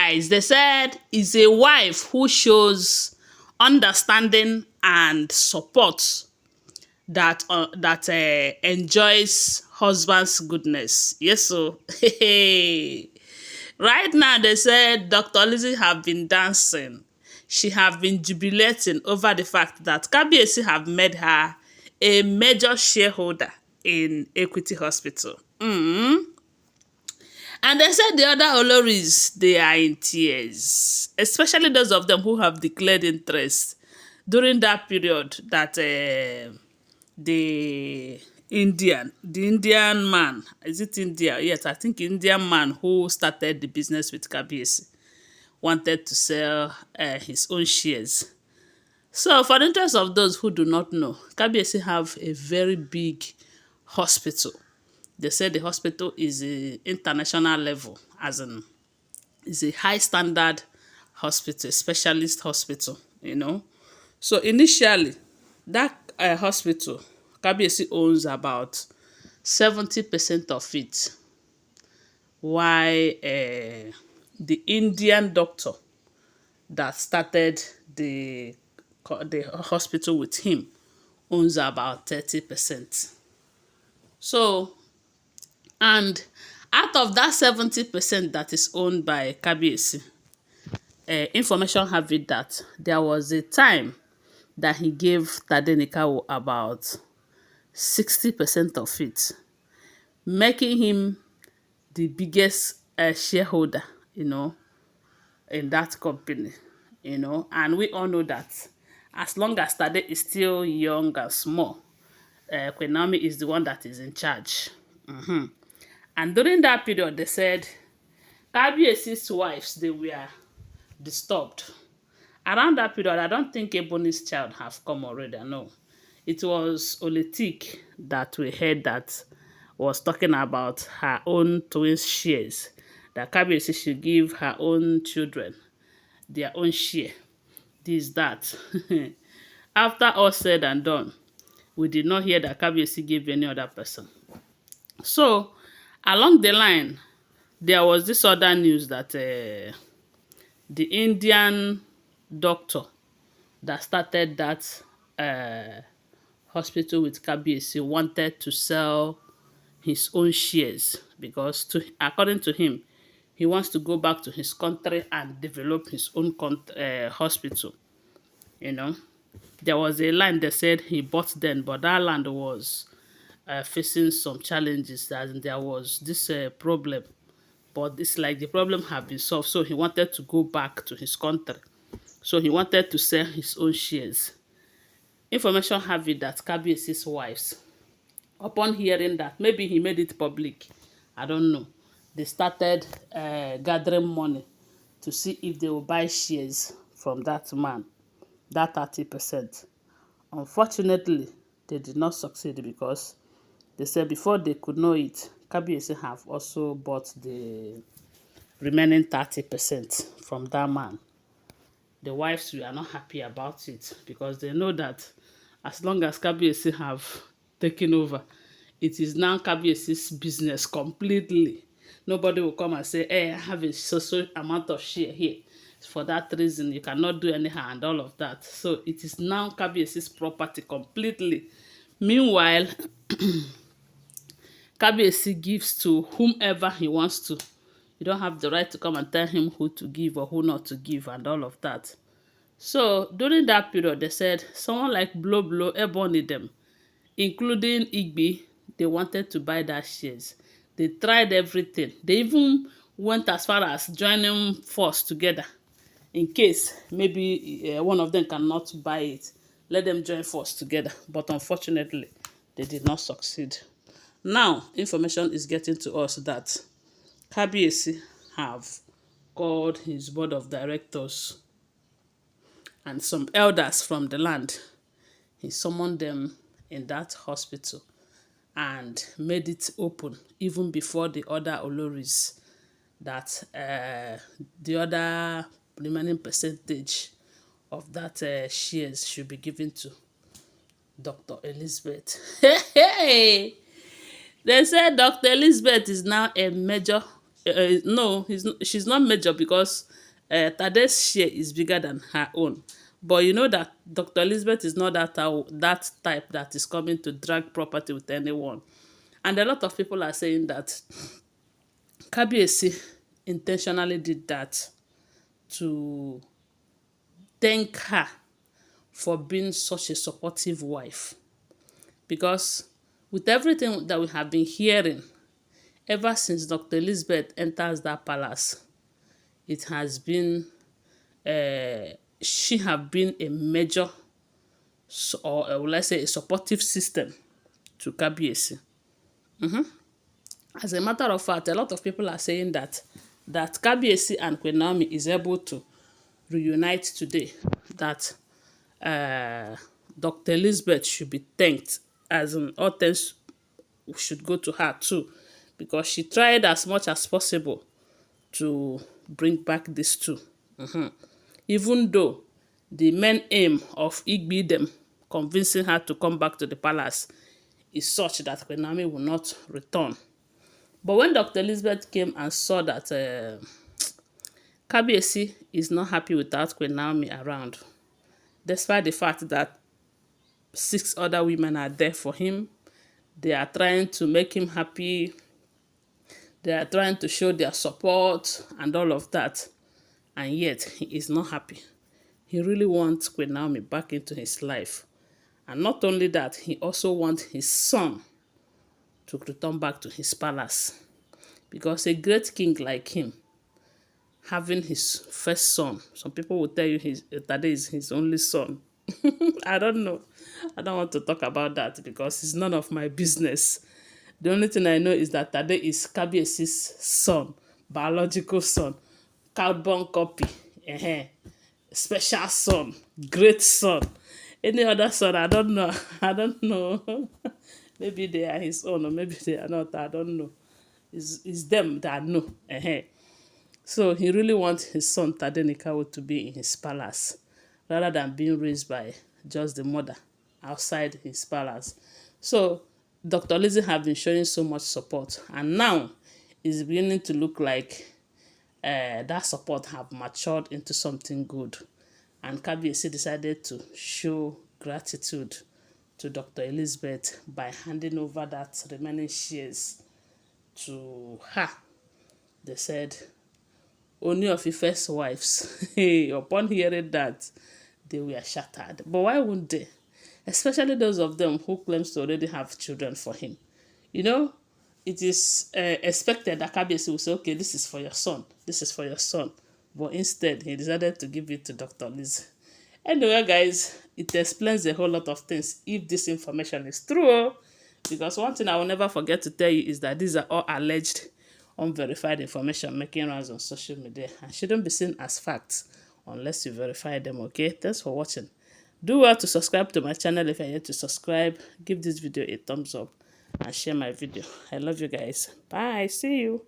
guys, they said is a wife who shows understanding and support that enjoys husband's goodness. Yes, so right now they said Dr. Lizzy have been dancing. She have been jubilating over the fact that Kabiyesi have made her a major shareholder in Equity Hospital. And they said the other Oloris, they are in tears, especially those of them who have declared interest during that period that the Indian man, is it India? Yes, I think Indian man who started the business with Kabiyesi wanted to sell his own shares. So for the interest of those who do not know, Kabiyesi have a very big hospital. They said the hospital is a international level, as in is a high standard hospital, specialist hospital, you know. So initially, that hospital, Kabiyesi owns about 70% of it, while the Indian doctor that started the hospital with him owns about 30%. So, and out of that 70% that is owned by Kabiyesi, information have it that there was a time that he gave Tadenikawo about 60% of it, making him the biggest shareholder, you know, in that company, you know. And we all know that as long as Tade is still young and small, Queen Naomi is the one that is in charge. And during that period, they said Kabiyesi's wives, they were disturbed. Around that period, I don't think Ebony's child have come already, no. It was Oletik that we heard that was talking about her own twins shares, that Kabiyesi should give her own children their own share, this, that. After all said and done, we did not hear that Kabiyesi gave any other person. So, along the line, there was this other news that the Indian doctor that started that hospital with Kabiyesi wanted to sell his own shares because, according to him, he wants to go back to his country and develop his own hospital. You know, there was a land they said he bought then, but that land was facing some challenges. That there was this problem, but it's like the problem have been solved. So he wanted to go back to his country. So he wanted to sell his own shares. Information have it that Kabiyesi's wives, upon hearing that, maybe he made it public, I don't know, they started gathering money to see if they will buy shares from that man, that 30%. Unfortunately, they did not succeed because they said before they could know it, Kabiyesi have also bought the remaining 30% from that man. The wives were not happy about it because they know that as long as Kabiyesi have taken over, it is now Kabiyesi's business completely. Nobody will come and say, hey, I have a so amount of share here. For that reason, you cannot do anyhow and all of that. So it is now Kabiyesi's property completely. Meanwhile, Kabiyesi gives to whomever he wants to. You don't have the right to come and tell him who to give or who not to give and all of that. So during that period, they said someone like Blow Blow, Ebony them, including Igbi, they wanted to buy that shares. They tried everything. They even went as far as joining force together. In case maybe one of them cannot buy it, let them join force together. But unfortunately, they did not succeed. Now, information is getting to us that Kabiyesi have called his board of directors and some elders from the land. He summoned them in that hospital and made it open even before the other Oloris, that the other remaining percentage of that shares should be given to Dr. Elizabeth. Hey, they said Dr. Elizabeth is now a major No, she's not major because Tade's share is bigger than her own. But you know that Dr. Elizabeth is not that type that is coming to drag property with anyone. And a lot of people are saying that Kabiesi intentionally did that to thank her for being such a supportive wife. Because with everything that we have been hearing ever since Dr. Elizabeth enters that palace, it has been she have been a major or will I say a supportive system to Kabiesi. As a matter of fact, a lot of people are saying that Kabiesi and Queen Naomi is able to reunite today. That Dr. Elizabeth should be thanked, as in all thanks should go to her too, because she tried as much as possible to bring back these two. Even though the main aim of Igbi them convincing her to come back to the palace is such that Queen Naomi will not return. But when Dr. Elizabeth came and saw that Kabiesi is not happy without Queen Naomi around, despite the fact that 6 other women are there for him, they are trying to make him happy, they are trying to show their support and all of that, and yet he is not happy. He really wants Queen Naomi back into his life. And not only that, he also wants his son to return back to his palace. Because a great king like him, having his first son, some people will tell you that is his only son. I don't know. I don't want to talk about that because it's none of my business. The only thing I know is that Tade is Kabiesi's son, biological son, carbon copy, special son, great son. Any other son, I don't know. I don't know. Maybe they are his own or maybe they are not. I don't know. It's them that know. So he really wants his son Tadenikawo to be in his palace rather than being raised by just the mother outside his palace. So Dr. Lizzy have been showing so much support, and now it's beginning to look like that support have matured into something good. And Kabiyesi decided to show gratitude to Dr. Elizabeth by handing over that remaining shares to her. They said Ooni of Ife's wives, upon hearing that, they were shattered. But why wouldn't they? Especially those of them who claims to already have children for him. You know, it is expected that Kabiyesi will say, okay, this is for your son, this is for your son. But instead, he decided to give it to Dr. Liz. Anyway, guys, it explains a whole lot of things if this information is true. Because one thing I will never forget to tell you is that these are all alleged, unverified information making rounds on social media and shouldn't be seen as facts unless you verify them, okay? Thanks for watching. Do well to subscribe to my channel if you're yet to subscribe. Give this video a thumbs up and share my video. I love you guys. Bye. See you.